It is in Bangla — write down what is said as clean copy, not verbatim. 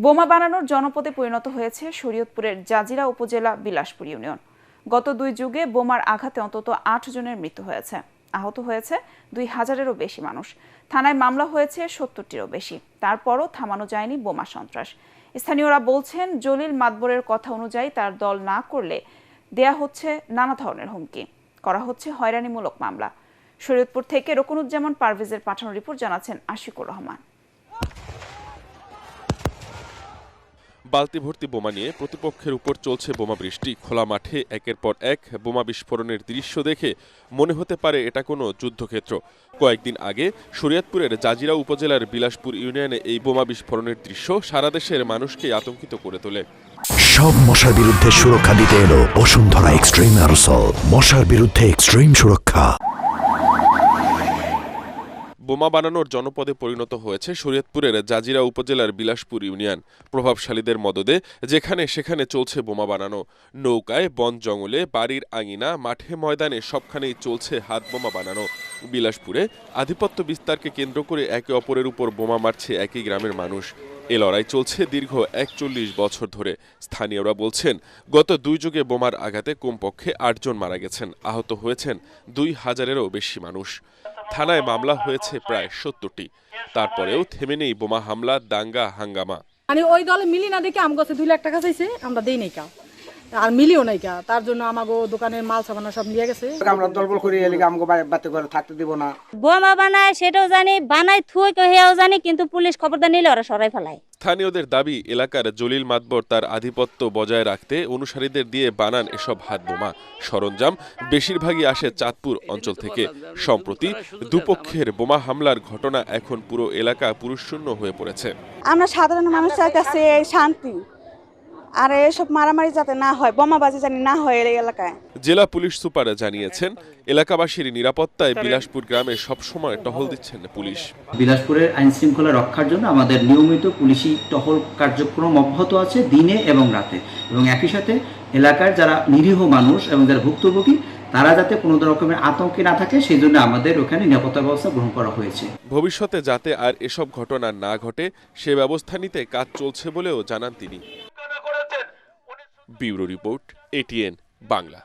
বোমা বানানোর জনপদে পরিণত হয়েছে শরীয়তপুরের জাজিরা উপজেলা বিলাসপুর ইউনিয়ন। গত 2 যুগে বোমার আঘাতে অন্তত 8 জনের মৃত্যু হয়েছে, আহত হয়েছে 2000-এরও বেশি মানুষ। থানায় মামলা হয়েছে 70-টিরও বেশি। তারপরও থামানো যায়নি বোমা সন্ত্রাস। স্থানীয়রা বলছেন, জলিল মাতবরের কথা অনুযায়ী তার দল না করলে দেয়া হচ্ছে নানা ধরনের হুমকি, করা হচ্ছে হয়রানিমূলক মামলা। শরীয়তপুর থেকে রকুনুজ্জামান পারভেজের পাঠানো রিপোর্ট জানাচ্ছেন আশিকুর রহমান। বালতি ভর্তি বোমা নিয়ে প্রতিপক্ষের উপর চলছে বোমা বৃষ্টি। খোলা মাঠে একের পর এক বোমা বিস্ফোরণের দৃশ্য দেখে মনে হতে পারে এটা কোনো যুদ্ধক্ষেত্র। কয়েকদিন আগে শরীয়তপুরের জাজিরা উপজেলার বিলাসপুর ইউনিয়নে এই বোমা বিস্ফোরণের দৃশ্য সারা দেশের মানুষকে আতঙ্কিত করে তোলে। সব মশার বিরুদ্ধে সুরক্ষা দিতে এলো বসুন্ধরা এক্সট্রিম অ্যারোসল, মশার বিরুদ্ধে এক্সট্রিম সুরক্ষা। বোমা বানানোর জনপদে পরিণত হয়েছে শরীয়তপুরের জাজিরা উপজেলার বিলাসপুর ইউনিয়ন। প্রভাবশালীদের মদদে যেখানে সেখানে চলছে বোমা বানানো। নৌকায়, বন জঙ্গলে, বাড়ির আঙিনা, মাঠে ময়দানে সবখানেই চলছে হাত বোমা বানানো। বিলাসপুরে আধিপত্য বিস্তারকে কেন্দ্র করে একে অপরের উপর বোমা মারছে একই গ্রামের মানুষ। এ লড়াই চলছে দীর্ঘ 41 বছর ধরে। স্থানীয়রা বলছেন, গত 2 যুগে বোমার আঘাতে কমপক্ষে 8 জন মারা গেছেন, আহত হয়েছেন 2000-এরও বেশি মানুষ। থানায় মামলা হয়েছে প্রায় 70টি। তারপরেও থেমে নেই বোমা হামলা, দাঙ্গা, হাঙ্গামা। মানে ওই দলে মিলি না দেখে আমার কাছে 2 লাখ টাকা চাইছে, আমরা দেই নাই কা, আর মিলিও নাই কা। তার জন্য আমাগো দোকানের মাল সামানা সব নিয়ে গেছে। আমরা দলবল করি এলে আমাগো বাতে করে থাকতে দিব না। বোমা বানায় সেটাও জানি, বানাই থুই কহিয়াও জানি, কিন্তু পুলিশ খবরদার নিলে ওরা সরাই ফেলায়। স্থানীয়দের দাবি, এলাকার জলিল মাতবর তার আধিপত্য বজায় রাখতে অনুসারীদের দিয়ে বানান এসব হাত বোমা। সরঞ্জাম বেশিরভাগই আসে চাঁদপুর অঞ্চল থেকে। সম্প্রতি দুপক্ষের বোমা হামলার ঘটনা এখন পুরো এলাকা পুরুষশূন্য হয়ে পড়েছে। আমরা সাধারণ মানুষ চাইতেছি শান্তি, আর এসব মারামারি যাতে না হয়, বোমাবাজি জানি না হয় এই এলাকায়। জেলা পুলিশ সুপার জানিয়েছেন, এলাকাবাসীর নিরাপত্তায় বিলাসপুর গ্রামে সবসময় টহল দিচ্ছেন পুলিশ। বিলাসপুরের আইন শৃঙ্খলা রক্ষার জন্য আমাদের নিয়মিত পুলিশি টহল কার্যক্রম অব্যাহত আছে দিনে এবং রাতে, এবং একই সাথে এলাকার যারা নিরীহ মানুষ এবং যারা ভুক্তভোগী তারা যাতে কোনো রকমের আতঙ্কে না থাকে সেই জন্য আমাদের ওখানে নিরাপত্তা ব্যবস্থা গ্রহণ করা হয়েছে। ভবিষ্যতে যাতে আর এসব ঘটনা না ঘটে সে ব্যবস্থা নিতে কাজ চলছে বলেও জানান তিনি। Bureau report, ATN Bangla.